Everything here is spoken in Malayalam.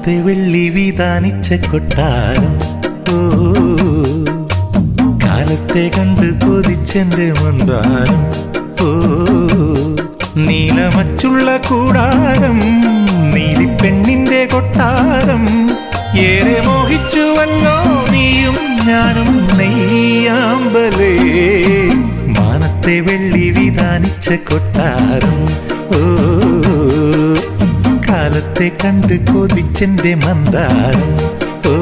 മാനത്തെ വെള്ളി വിധാനിച്ച കൊട്ടാരം ഓ കാലത്തെ കണ്ട് കൊതിച്ചെന്റെ മന്ദാരം ഓ നീലമച്ചുള്ള കൂടാരം നീലിപ്പെണ്ണിന്റെ കൊട്ടാരം ഏറെ മോഹിച്ചുവല്ലോ നീയും ഞാനും നെയ്യാമ്പലേ മാനത്തെ വെള്ളി വിധാനിച്ച കൊട്ടാരം ഓ കാലത്തെ കണ്ട് കൊതിച്ചെന്റെ മന്ദാരം ഓ